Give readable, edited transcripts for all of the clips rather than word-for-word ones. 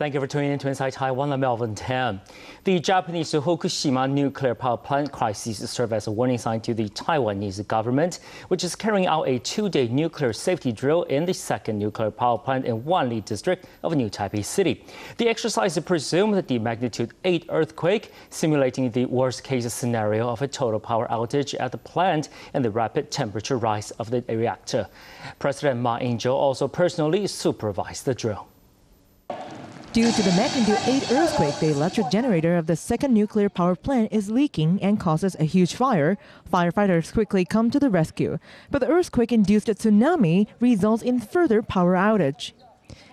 Thank you for tuning in to Inside Taiwan. I'm Melvin Tan. The Japanese Fukushima nuclear power plant crisis serves as a warning sign to the Taiwanese government, which is carrying out a two-day nuclear safety drill in the second nuclear power plant in Wanli district of New Taipei City. The exercise presumed the magnitude 8 earthquake, simulating the worst-case scenario of a total power outage at the plant and the rapid temperature rise of the reactor. President Ma Ying-jeou also personally supervised the drill. Due to the magnitude 8 earthquake, the electric generator of the second nuclear power plant is leaking and causes a huge fire. Firefighters quickly come to the rescue, but the earthquake-induced tsunami results in further power outage.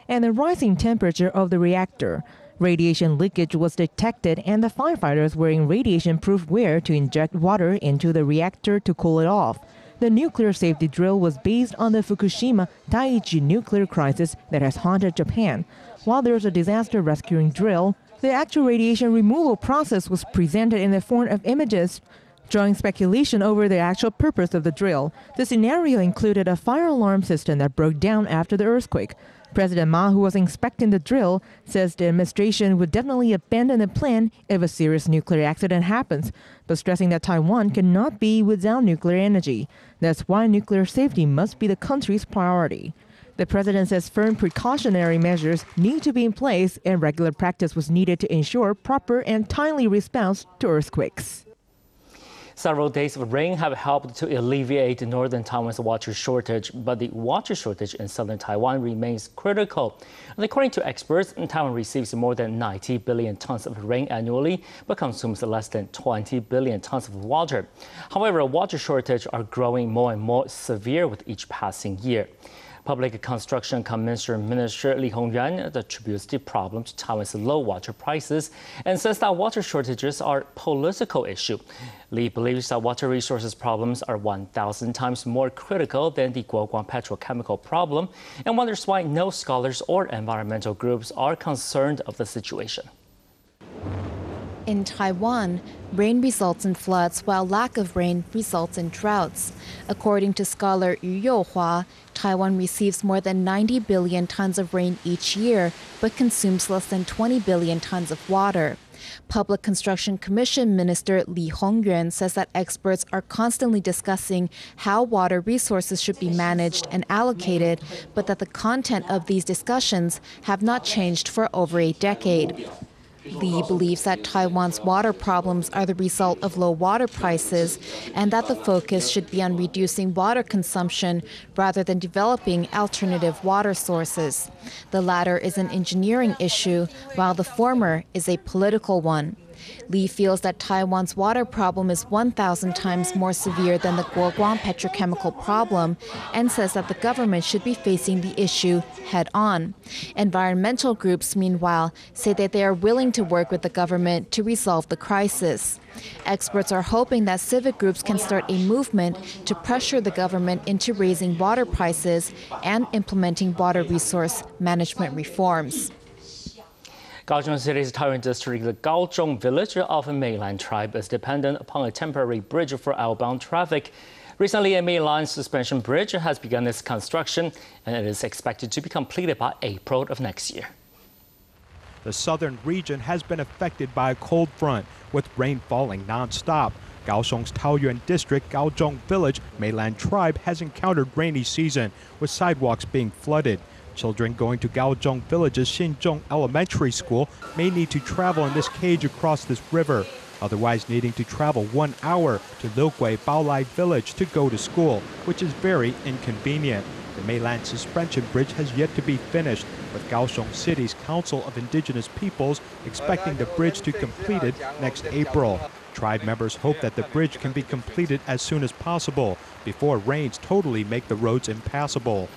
And the rising temperature of the reactor. Radiation leakage was detected and the firefighters wearing radiation-proof wear to inject water into the reactor to cool it off. The nuclear safety drill was based on the Fukushima Daiichi nuclear crisis that has haunted Japan. While there's a disaster rescuing drill, the actual radiation removal process was presented in the form of images, drawing speculation over the actual purpose of the drill. The scenario included a fire alarm system that broke down after the earthquake. President Ma, who was inspecting the drill, says the administration would definitely abandon the plan if a serious nuclear accident happens, but stressing that Taiwan cannot be without nuclear energy. That's why nuclear safety must be the country's priority. The president says firm precautionary measures need to be in place and regular practice was needed to ensure proper and timely response to earthquakes. Several days of rain have helped to alleviate northern Taiwan's water shortage, but the water shortage in southern Taiwan remains critical. And according to experts, Taiwan receives more than 90 billion tons of rain annually, but consumes less than 20 billion tons of water. However, water shortages are growing more and more severe with each passing year. Public Construction Commission Minister Li Hongyuan attributes the problem to Taiwan's low water prices and says that water shortages are a political issue. Li believes that water resources problems are 1,000 times more critical than the Guoguang petrochemical problem and wonders why no scholars or environmental groups are concerned of the situation. In Taiwan, rain results in floods while lack of rain results in droughts. According to scholar Yu Youhua, Taiwan receives more than 90 billion tons of rain each year, but consumes less than 20 billion tons of water. Public Construction Commission Minister Li Hongyuan says that experts are constantly discussing how water resources should be managed and allocated, but that the content of these discussions have not changed for over a decade. Li believes that Taiwan's water problems are the result of low water prices and that the focus should be on reducing water consumption rather than developing alternative water sources. The latter is an engineering issue, while the former is a political one. Li feels that Taiwan's water problem is 1,000 times more severe than the Guoguang petrochemical problem and says that the government should be facing the issue head-on. Environmental groups, meanwhile, say that they are willing to work with the government to resolve the crisis. Experts are hoping that civic groups can start a movement to pressure the government into raising water prices and implementing water resource management reforms. Kaohsiung City's Taiyuan district, the Kaohsiung village of a mainland tribe, is dependent upon a temporary bridge for outbound traffic. Recently, a mainline suspension bridge has begun its construction, and it is expected to be completed by April of next year. The southern region has been affected by a cold front, with rain falling non-stop. Kaohsiung's Taoyuan district, Kaohsiung village mainland tribe has encountered rainy season, with sidewalks being flooded. Children going to Kaohsiung Village's Xinzhong Elementary School may need to travel in this cage across this river, otherwise needing to travel 1 hour to Lugui Baolai Village to go to school, which is very inconvenient. The mainland suspension bridge has yet to be finished, with Kaohsiung City's Council of Indigenous Peoples expecting the bridge to be completed next April. Tribe members hope that the bridge can be completed as soon as possible, before rains totally make the roads impassable.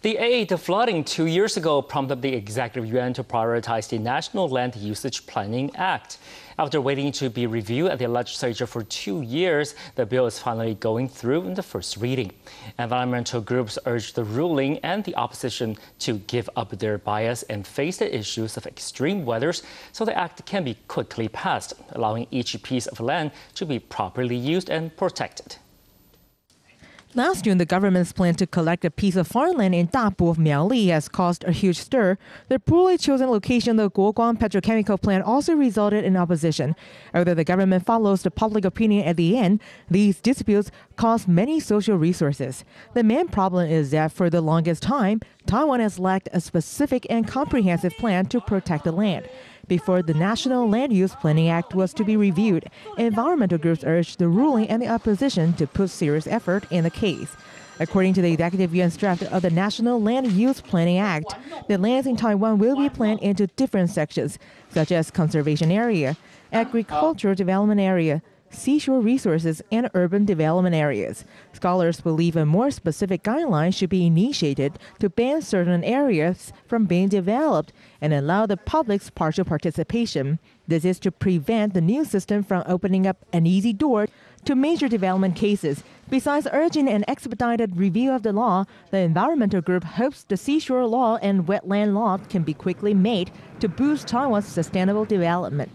The aid to flooding 2 years ago prompted the Executive Yuan to prioritize the National Land Usage Planning Act. After waiting to be reviewed at the legislature for 2 years, the bill is finally going through in the first reading. Environmental groups urge the ruling and the opposition to give up their bias and face the issues of extreme weather so the act can be quickly passed, allowing each piece of land to be properly used and protected. Last June, the government's plan to collect a piece of farmland in Dapu of Miaoli has caused a huge stir. The poorly chosen location of the Guoguang petrochemical plant also resulted in opposition. Although the government follows the public opinion at the end, these disputes cost many social resources. The main problem is that for the longest time, Taiwan has lacked a specific and comprehensive plan to protect the land. Before the National Land Use Planning Act was to be reviewed, environmental groups urged the ruling and the opposition to put serious effort in the case. According to the executive yuan's draft of the National Land Use Planning Act, the lands in Taiwan will be planned into different sections, such as conservation area, agricultural development area, seashore resources, and urban development areas. Scholars believe a more specific guideline should be initiated to ban certain areas from being developed and allow the public's partial participation. This is to prevent the new system from opening up an easy door to major development cases. Besides urging an expedited review of the law, the environmental group hopes the seashore law and wetland law can be quickly made to boost Taiwan's sustainable development.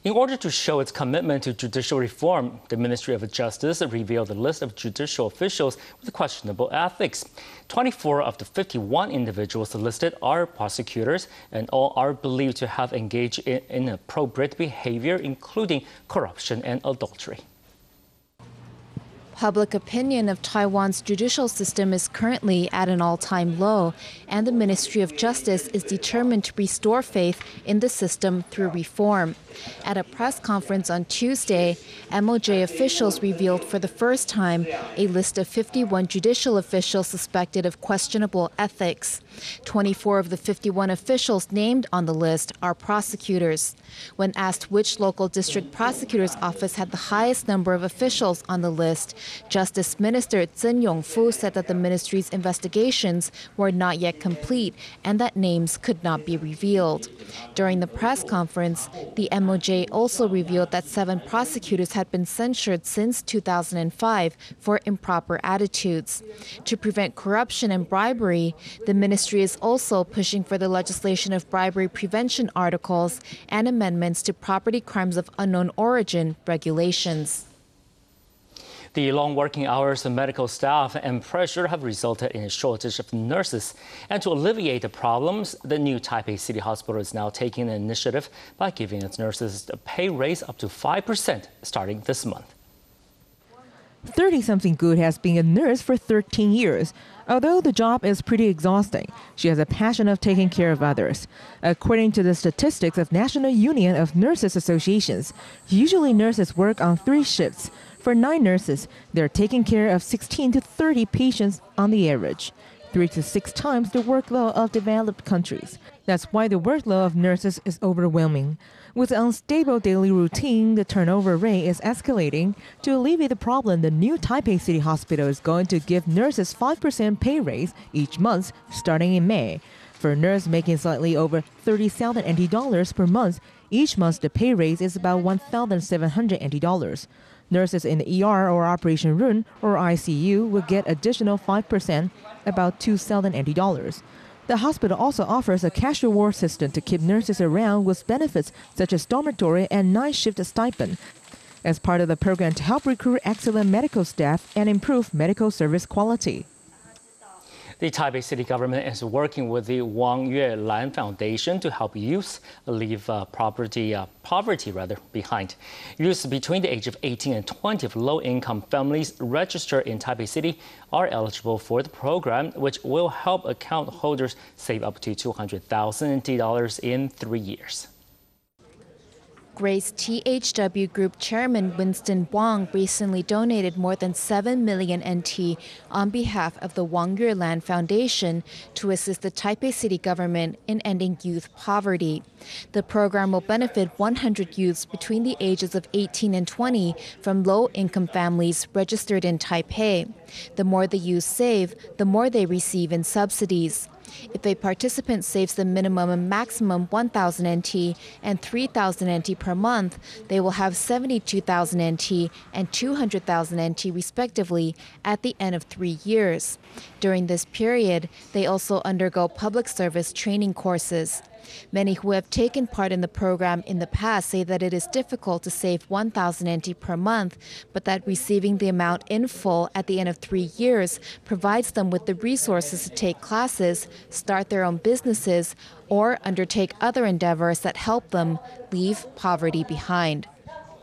In order to show its commitment to judicial reform, the Ministry of Justice revealed a list of judicial officials with questionable ethics. 24 of the 51 individuals listed are prosecutors, and all are believed to have engaged in inappropriate behavior, including corruption and adultery. Public opinion of Taiwan's judicial system is currently at an all-time low, and the Ministry of Justice is determined to restore faith in the system through reform. At a press conference on Tuesday, MOJ officials revealed for the first time a list of 51 judicial officials suspected of questionable ethics. 24 of the 51 officials named on the list are prosecutors. When asked which local district prosecutor's office had the highest number of officials on the list, Justice Minister Zhen Yongfu said that the ministry's investigations were not yet complete and that names could not be revealed. During the press conference, the MOJ also revealed that 7 prosecutors had been censured since 2005 for improper attitudes. To prevent corruption and bribery, the ministry is also pushing for the legislation of bribery prevention articles and amendments to property crimes of unknown origin regulations. The long working hours of medical staff and pressure have resulted in a shortage of nurses. And to alleviate the problems, the new Taipei City Hospital is now taking an initiative by giving its nurses a pay raise up to 5% starting this month. 30-something Good has been a nurse for 13 years. Although the job is pretty exhausting, she has a passion of taking care of others. According to the statistics of National Union of Nurses Associations, usually nurses work on 3 shifts. For 9 nurses, they're taking care of 16 to 30 patients on the average, 3 to 6 times the workload of developed countries. That's why the workload of nurses is overwhelming. With an unstable daily routine, the turnover rate is escalating. To alleviate the problem, the new Taipei City Hospital is going to give nurses 5% pay raise each month starting in May. For a nurse making slightly over 30,000 NT dollars per month, each month the pay raise is about 1,700 NT dollars. Nurses in the ER or operation room or ICU will get additional 5%, about 2,000 NT dollars. The hospital also offers a cash reward system to keep nurses around with benefits such as dormitory and night shift stipend, as part of the program to help recruit excellent medical staff and improve medical service quality. The Taipei City government is working with the Wang Yue Lan Foundation to help youths leave poverty behind. Youths between the age of 18 and 20 of low-income families registered in Taipei City are eligible for the program, which will help account holders save up to 200,000 NT dollars in 3 years. Grace THW Group Chairman Winston Wang recently donated more than 7 million NT on behalf of the Wang Yue Lan Foundation to assist the Taipei City government in ending youth poverty. The program will benefit 100 youths between the ages of 18 and 20 from low-income families registered in Taipei. The more the youths save, the more they receive in subsidies. If a participant saves the minimum and maximum 1,000 NT and 3,000 NT per month, they will have 72,000 NT and 200,000 NT respectively at the end of 3 years. During this period, they also undergo public service training courses. Many who have taken part in the program in the past say that it is difficult to save 1,000 NT per month, but that receiving the amount in full at the end of 3 years provides them with the resources to take classes, start their own businesses, or undertake other endeavors that help them leave poverty behind.